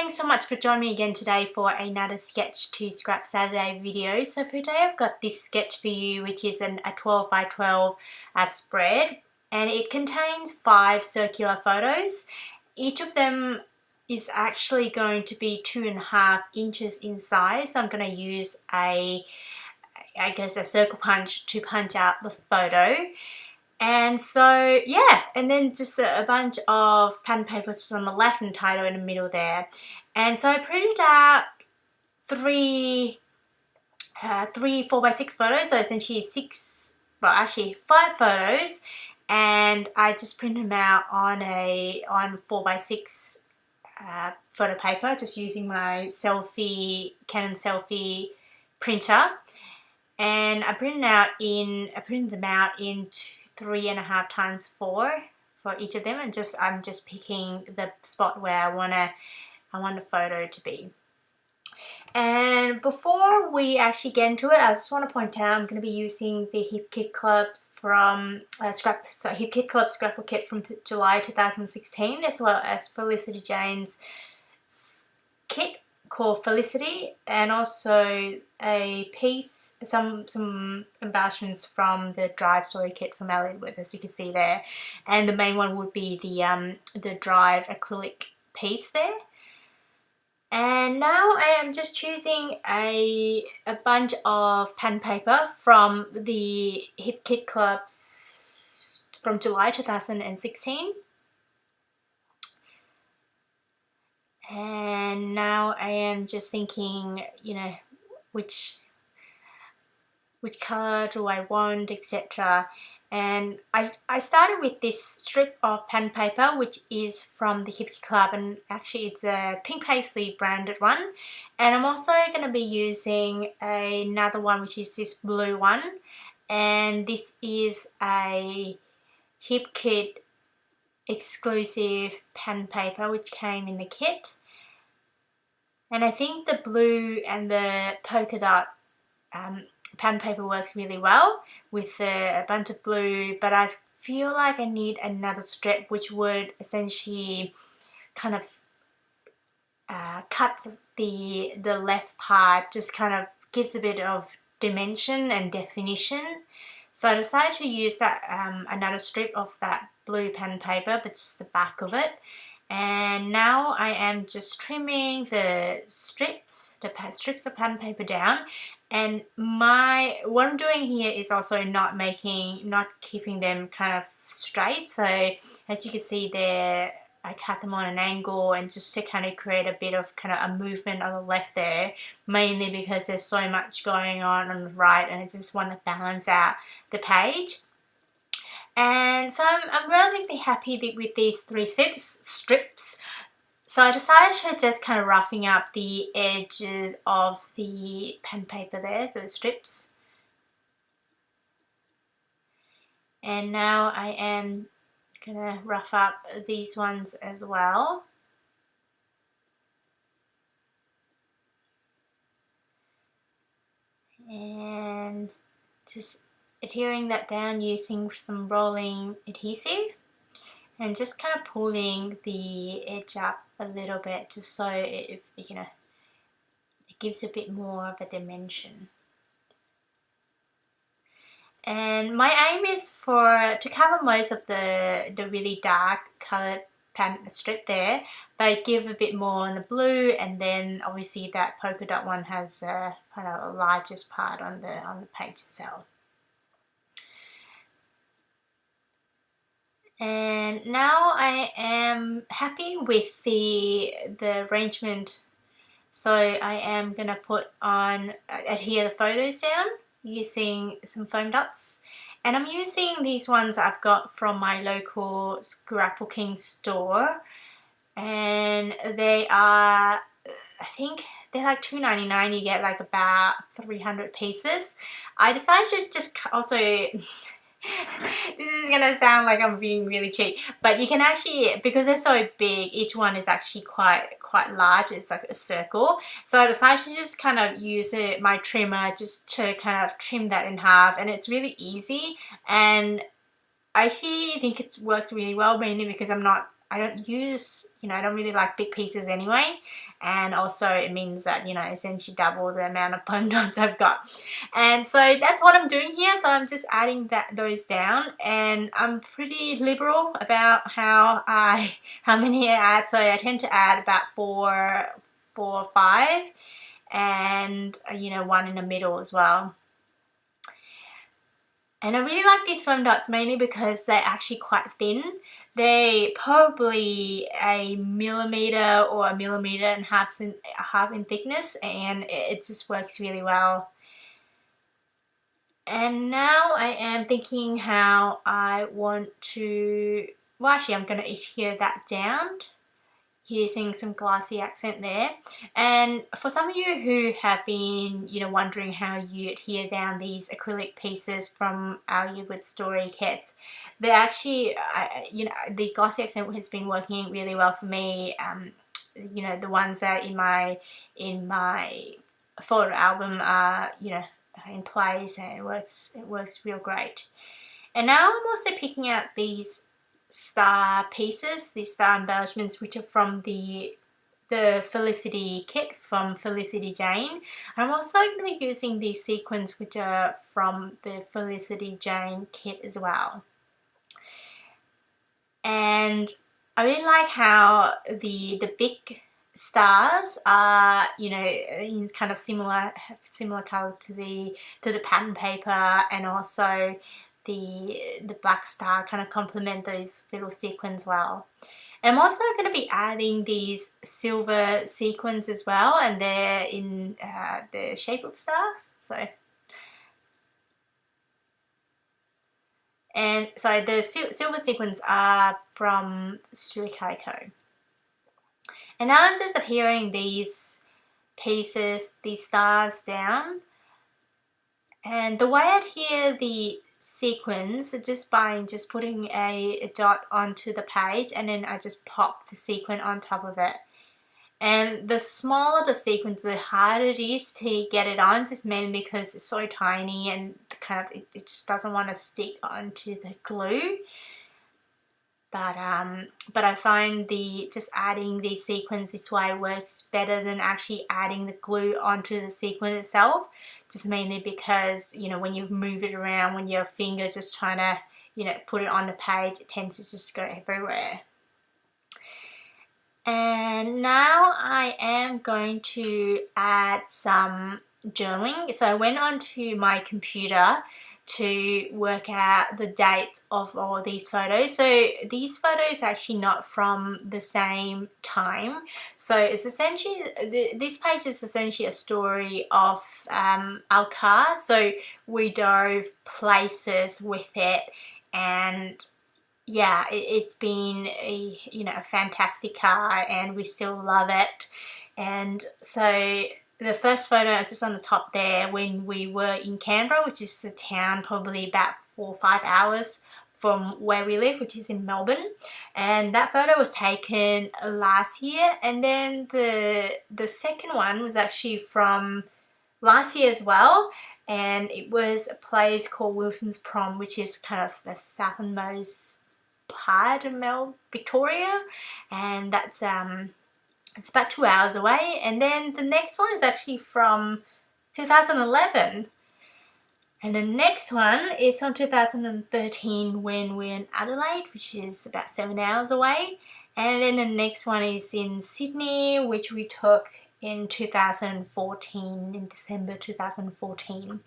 thanks so much for joining me again today for another Sketch to Scrap Saturday video. So for today I've got this sketch for you, which is a 12 by 12 spread, and it contains 5 circular photos. Each of them is actually going to be 2.5 inches in size. So I'm going to use a circle punch to punch out the photo. And so, yeah, and then just a bunch of pen papers on the left and title in the middle there. And so I printed out three 4x6 photos, so essentially 5 photos, and I just printed them out on 4x6 photo paper, just using my Canon selfie printer. And I printed them out in 3.5 times 4 for each of them, and I'm just picking the spot where I want the photo to be. And before we actually get into it, I just want to point out I'm going to be using the Hip Kit Club's Hip Kit Club Scrapbook kit from July 2016, as well as Felicity Jane's kit called Felicity, and also a piece, some embellishments from the Drive Story kit from Elliotworth, as you can see there. And the main one would be the Drive acrylic piece there. And now I am just choosing a bunch of pen paper from the Hip Kit Club's from July 2016. And now I am just thinking, which color do I want, etc. And I started with this strip of pen paper, which is from the Hip Kit Club, and actually it's a Pink Paisley branded one. And I'm also going to be using another one, which is this blue one, and this is a Hip Kit exclusive pen paper which came in the kit. And I think the blue and the polka dot pen paper works really well with a bunch of blue, but I feel like I need another strip which would essentially kind of cut the left part, just kind of gives a bit of dimension and definition. So I decided to use that another strip of that blue pen paper, but just the back of it. And now I am just trimming the strips of pen paper down. And what I'm doing here is also not keeping them kind of straight. So as you can see there, I cut them on an angle, and just to kind of create a bit of kind of a movement on the left there, mainly because there's so much going on the right, and I just want to balance out the page. And so I'm relatively happy with these 3 strips. So I decided to just kind of roughing up the edges of the pen paper there, those strips. And now I am gonna rough up these ones as well. And just adhering that down using some rolling adhesive, and just kind of pulling the edge up a little bit, just so it gives a bit more of a dimension. And my aim is to cover most of the really dark coloured pen strip there, but give a bit more on the blue, and then obviously that polka dot one has kind of the largest part on the page itself. And now I am happy with the arrangement, so I am going to adhere the photos down using some foam dots. And I'm using these ones I've got from my local scrapbooking store, and they are, I think they're like $2.99. You get like about 300 pieces. I decided to just also this is gonna sound like I'm being really cheap, but you can actually, because they're so big, each one is actually quite large. It's like a circle. So I decided to just kind of use my trimmer just to kind of trim that in half, and it's really easy. And I actually think it works really well, mainly because I'm not I don't use, I don't really like big pieces anyway, and also it means that, essentially double the amount of foam dots I've got. And so that's what I'm doing here. So I'm just adding those down, and I'm pretty liberal about how many I add. So I tend to add about four or five, and one in the middle as well. And I really like these swim dots mainly because they're actually quite thin. They're probably a millimeter or a millimeter and half in thickness, and it just works really well. And now I am thinking how I want to, well, actually I'm going to adhere that down using some glossy accent there. And for some of you who have been, wondering how you adhere down these acrylic pieces from our You Wood Story kits, they're actually, the glossy accent has been working really well for me. The ones that in my photo album are, in place, and it works real great. And now I'm also picking out these star pieces, these star embellishments, which are from the Felicity kit from Felicity Jane. I'm also going to be using these sequins, which are from the Felicity Jane kit as well. And I really like how the big stars are, in kind of similar color to the pattern paper, and also the black star kind of complement those little sequins well. And I'm also going to be adding these silver sequins as well, and they're in the shape of stars. And so the silver sequins are from Studio Calico. And now I'm just adhering these pieces, these stars down. And the way I adhere the sequins is just by putting a dot onto the page, and then I just pop the sequin on top of it. And the smaller the sequins, the harder it is to get it on, just mainly because it's so tiny and kind of it just doesn't want to stick onto the glue. But I find just adding these sequins this way works better than actually adding the glue onto the sequin itself. Just mainly because, when you move it around, when your finger's just trying to, put it on the page, it tends to just go everywhere. And now I am going to add some journaling. So I went onto my computer to work out the date of all these photos. So these photos are actually not from the same time. So it's essentially, this page is essentially a story of our car. So we drove places with it, and yeah, it's been a fantastic car, and we still love it. And so the first photo just on the top there, when we were in Canberra, which is a town probably about 4 or 5 hours from where we live, which is in Melbourne. And that photo was taken last year. And then the second one was actually from last year as well. And it was a place called Wilson's Prom, which is kind of the southernmost part of Victoria, and that's it's about 2 hours away. And then the next one is actually from 2011, and the next one is from 2013 when we're in Adelaide, which is about 7 hours away. And then the next one is in Sydney, which we took in 2014, in December 2014.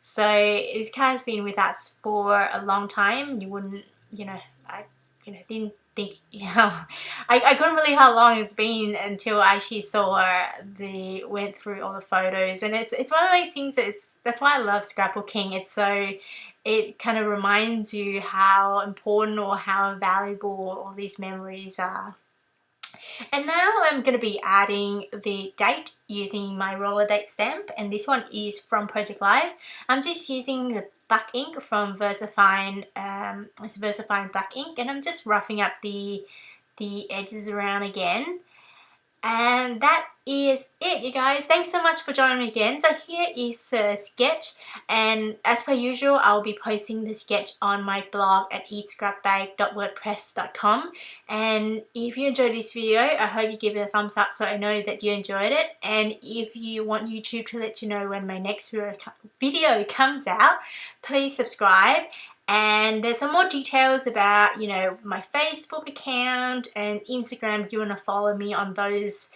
So this car has been with us for a long time. You wouldn't, I didn't think, I couldn't believe how long it's been until I actually went through all the photos. And it's one of those things that's why I love scrapbooking. It kind of reminds you how important or how valuable all these memories are. And now I'm going to be adding the date using my roller date stamp, and this one is from Project Live. I'm just using the black ink from VersaFine. It's VersaFine black ink, and I'm just roughing up the edges around again. And that is it, you guys. Thanks so much for joining me again. So here is a sketch, and as per usual, I'll be posting the sketch on my blog at eatscrapbag.wordpress.com. And if you enjoyed this video, I hope you give it a thumbs up so I know that you enjoyed it. And if you want YouTube to let you know when my next video comes out, please subscribe. And there's some more details about, you know, my Facebook account and Instagram if you want to follow me on those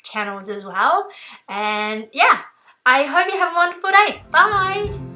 channels as well. And yeah, I hope you have a wonderful day. Bye!